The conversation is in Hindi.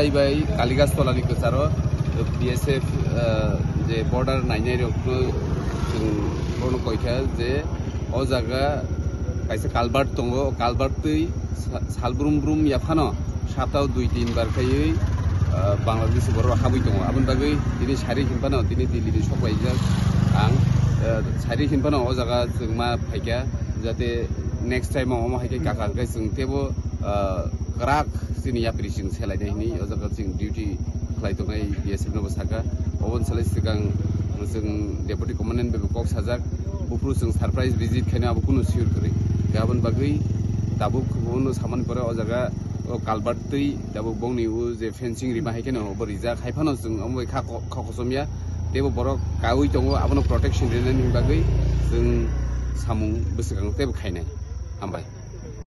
जाहैबाय कालिगाछतलानि गोजाराव BSF जे बर्डार नायनाय रखनो जों कयथा जे अ जागा खायसे कालबार्ट दङ कालबार्टै सालब्रुम याफानो साताव 2-3 बार खायै बांलादेश बर' हाबै दङ आबोन बागै दिनै सारि हिनफानो दिनै दिल्लीनि सबायजों आं सारि हिनफानो अ जागा जों मा फायगा जाहाथे नेक्स्ट टाइमाव मा हायके काकांखाय जों तेबो राग जोंनि याप्रिसिं सेलायनायनि अ जागा जों डिउटि खालायदोंनाय BSF नबो सागा अबन सालाय सिगां जों डेपुटी कमान्डेन्ट बेबो कक साजाक बुफ्रु जों सरप्राइज विजिट खायनो आबो कुनु सिउर करि गाबोन बागै दाबो गुबुन सामानफोरा अ जागा कालबार्टै दाबो बंनि जे फेंसिं रिमा हायकेनो बरिजा खायफानो जों अमबाय खाखसमिया तेबो बर' कावै दङ आबनो प्रोटेक्शन देनायनि बागै जों सामुं बोसोगां तेबो खायनाय हामबाय।